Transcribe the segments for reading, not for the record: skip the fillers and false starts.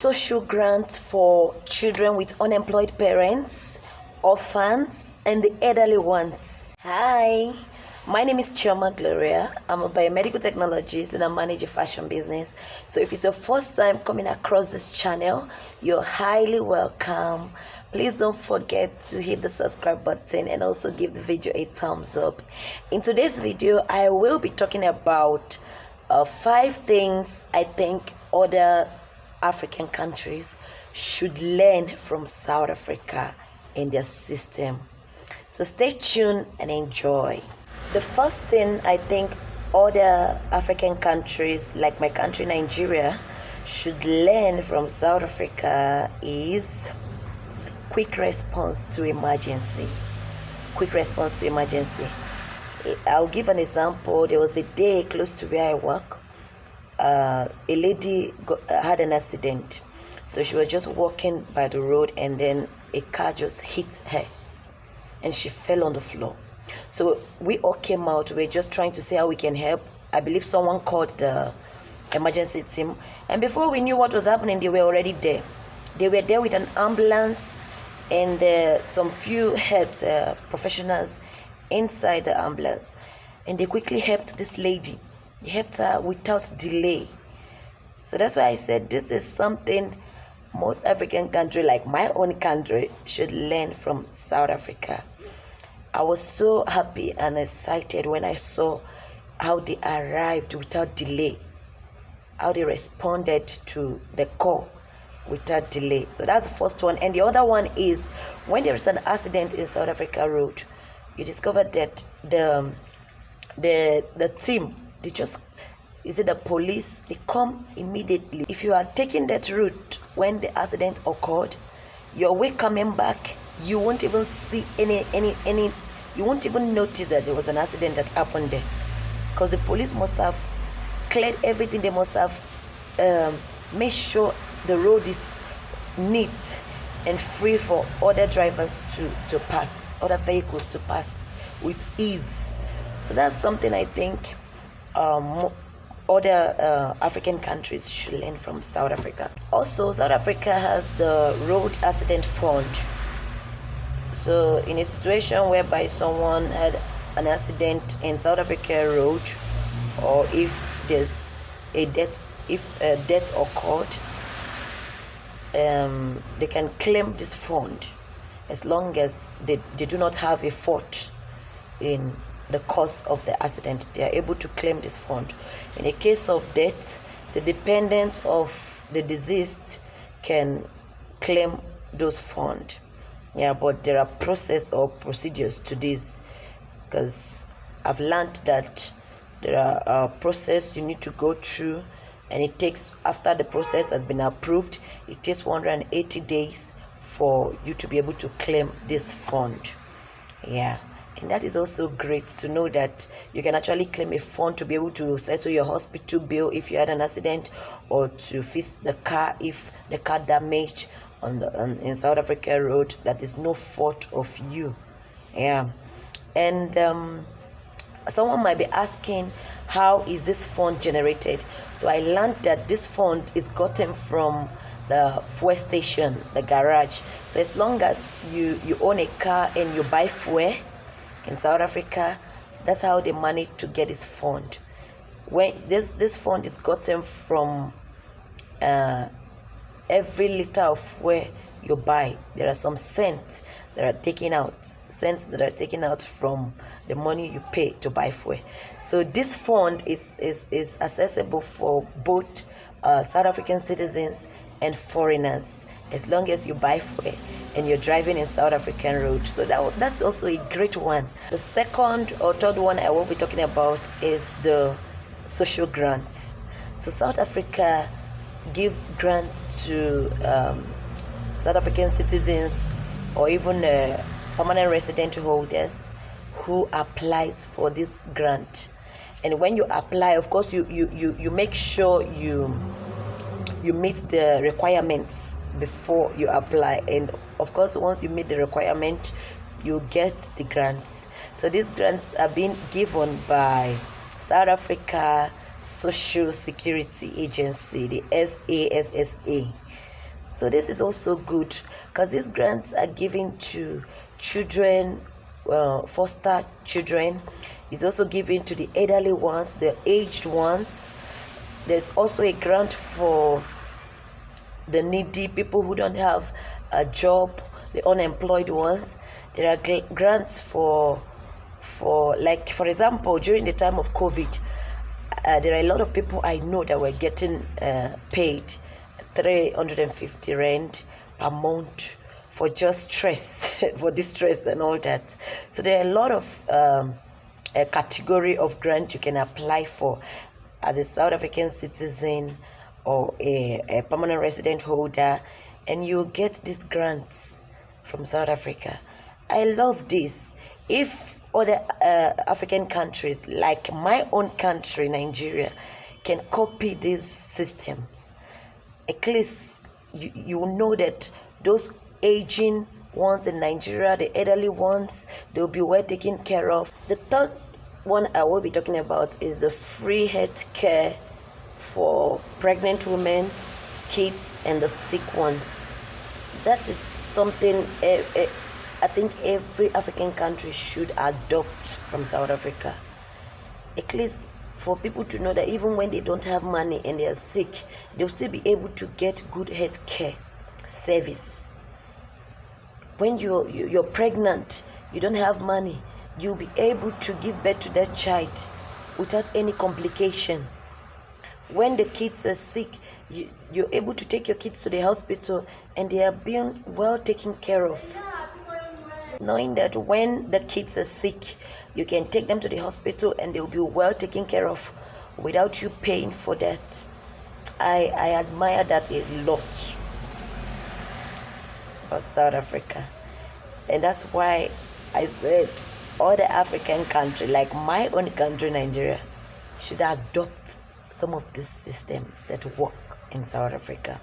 social grant for children with unemployed parents, orphans, and the elderly ones. Hi, my name is Chioma Gloria. I'm a biomedical technologist and I manage a fashion business. So if it's your first time coming across this channel, you're highly welcome. Please don't forget to hit the subscribe button and also give the video a thumbs up. In today's video, I will be talking about 5 things I think other African countries should learn from South Africa in their system. So stay tuned and enjoy. The first thing I think other African countries like my country Nigeria should learn from South Africa is quick response to emergency. Quick response to emergency. I'll give an example. There was a day close to where I work. A lady had an accident, so she was just walking by the road and then a car just hit her and she fell on the floor. So we all came out. We were just trying to see how we can help. I believe someone called the emergency team, and before we knew what was happening, they were already there. They were there with an ambulance and some few health professionals inside the ambulance, and they quickly helped this lady. They helped her without delay. So that's why I said this is something most African countries like my own country should learn from South Africa. I was so happy and excited when I saw how they arrived without delay, how they responded to the call without delay. So that's the first one. And the other one is when there is an accident in South Africa road, you discover that the team, they just, is it the police, they come immediately. If you are taking that route when the accident occurred, your way coming back, you won't even see any you won't even notice that there was an accident that happened there, because the police must have cleared everything. They must have made sure the road is neat and free for other drivers to pass, other vehicles to pass with ease. So that's something I think other African countries should learn from South Africa. Also, South Africa has the road accident fund. So in a situation whereby someone had an accident in South Africa road, or if there's a death, occurred, they can claim this fund as long as they do not have a fault in the cause of the accident. They are able to claim this fund. In a case of death, the dependent of the deceased can claim those funds. Yeah, but there are process or procedures to this, because I've learned that there are a process you need to go through, and it takes, after the process has been approved, it takes 180 days for you to be able to claim this fund. Yeah. And that is also great to know that you can actually claim a fund to be able to settle your hospital bill if you had an accident, or to fix the car if the car damaged in South Africa road that is no fault of you. Yeah. And someone might be asking, how is this fund generated? So I learned that this fund is gotten from the fuel station, the garage. So as long as you own a car and you buy fuel in South Africa, that's how they manage to get this fund. When this fund is gotten from every liter of fuel you buy, there are some cents that are taken out from the money you pay to buy fuel. So this fund is accessible for both South African citizens and foreigners, as long as you buy fuel and you're driving in South African road. So that's also a great one. The second or third one I will be talking about is the social grants. So South Africa give grants to South African citizens, or even permanent resident holders who applies for this grant. And when you apply, of course, you make sure you meet the requirements before you apply, and of course once you meet the requirement, you get the grants. So these grants are being given by South Africa Social Security Agency, the SASSA. So this is also good because these grants are given to children, foster children. It's also given to the elderly ones, the aged ones. There's also a grant for the needy, people who don't have a job, the unemployed ones. There are grants for like, for example, during the time of COVID, there are a lot of people I know that were getting paid 350 rand per month for just stress, for distress and all that. So there are a lot of a category of grant you can apply for as a South African citizen or a permanent resident holder, and you get these grants from South Africa. I love this. If other African countries, like my own country, Nigeria, can copy these systems, at least you know that those aging ones in Nigeria, the elderly ones, they'll be well taken care of. The third one I will be talking about is the free health care for pregnant women, kids, and the sick ones. That is something I think every African country should adopt from South Africa. At least for people to know that even when they don't have money and they are sick, they'll still be able to get good health care service. When you're pregnant, you don't have money, you'll be able to give birth to that child without any complication. When the kids are sick, you're able to take your kids to the hospital and they are being well taken care of. Knowing that when the kids are sick, you can take them to the hospital and they will be well taken care of without you paying for that. I admire that a lot of South Africa. And that's why I said other African countries, like my own country, Nigeria, should adopt some of these systems that work in South Africa.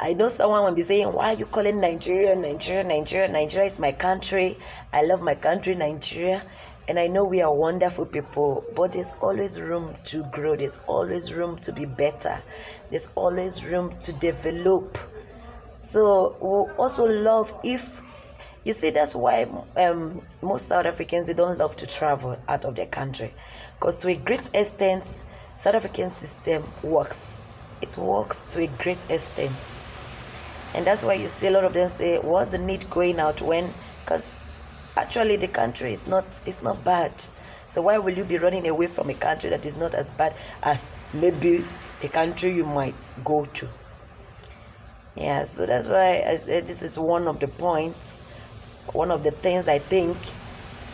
I know someone will be saying, why are you calling Nigeria? Nigeria is my country. I love my country, Nigeria. And I know we are wonderful people, but there's always room to grow. There's always room to be better. There's always room to develop. So we also love, if you see, that's why most South Africans, they don't love to travel out of their country, because to a great extent, South African system works. It works to a great extent, and that's why you see a lot of them say, what's the need going out when, because actually the country is not bad. So why will you be running away from a country that is not as bad as maybe a country you might go to? Yeah, so that's why I said this is one of the points, one of the things I think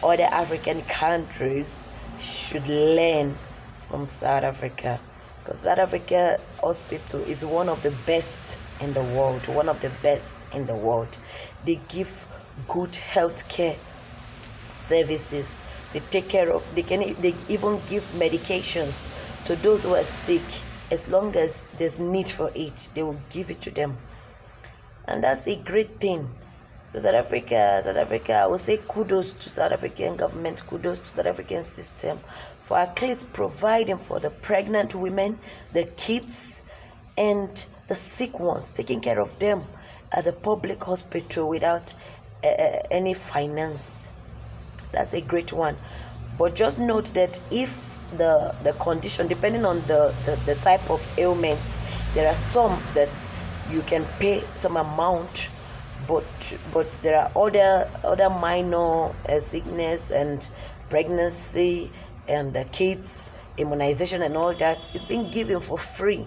other African countries should learn from South Africa. Because South Africa hospital is one of the best in the world, They give good health care services. They take care of, they even give medications to those who are sick. As long as there's need for it, they will give it to them. And that's a great thing. So South Africa, I would say kudos to South African government, kudos to South African system for at least providing for the pregnant women, the kids, and the sick ones, taking care of them at the public hospital without any finance. That's a great one. But just note that if the condition, depending on the type of ailment, there are some that you can pay some amount, but there are other minor sickness and pregnancy and the kids immunization and all that is being given for free,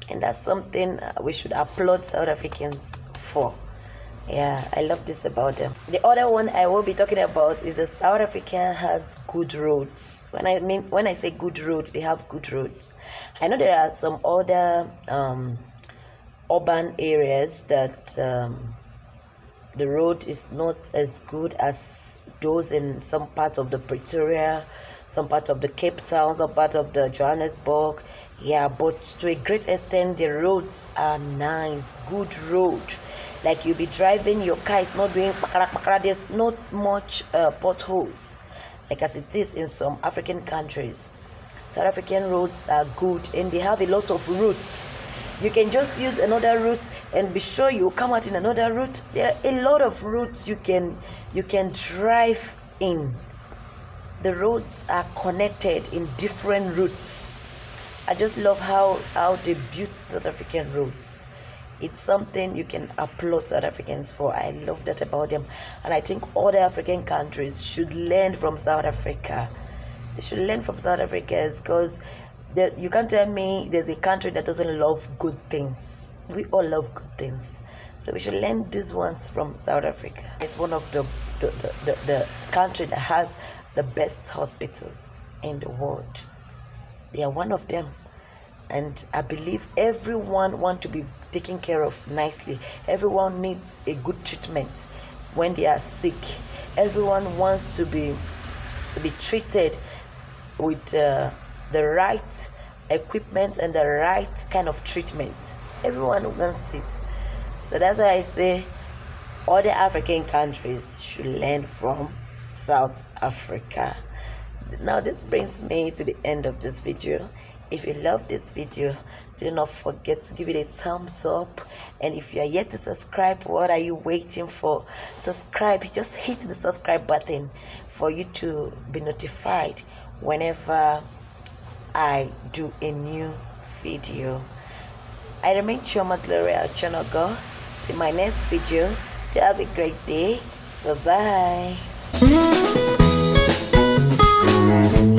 and that's something we should applaud South Africans for. Yeah, I love this about them. The other one I will be talking about is that South Africa has good roads. When I say good roads, they have good roads. I know there are some other urban areas that the road is not as good as those in some parts of the Pretoria, some part of the Cape Town, some part of the Johannesburg. Yeah, but to a great extent, the roads are nice, good road. Like you'll be driving, your car is not doing there's not much potholes, like as it is in some African countries. South African roads are good, and they have a lot of routes. You can just use another route and be sure you come out in another route. There are a lot of routes you can drive in. The roads are connected in different routes. I just love how they built South African roads. It's something you can applaud South Africans for. I love that about them, and I think all the African countries should learn from South Africa. They should learn from South Africa, because you can't tell me there's a country that doesn't love good things. We all love good things, so we should learn these ones from South Africa. It's one of the country that has the best hospitals in the world. They are one of them, and I believe everyone wants to be taken care of nicely. Everyone needs a good treatment when they are sick. Everyone wants to be treated with the right equipment and the right kind of treatment. Everyone wants it. So that's why I say all the African countries should learn from South Africa. Now this brings me to the end of this video. If you love this video, do not forget to give it a thumbs up, and if you are yet to subscribe, what are you waiting for? Subscribe. Just hit the subscribe button for you to be notified whenever I do a new video. I remain Chioma Gloria Channel Girl. Till my next video, have a great day. Bye bye.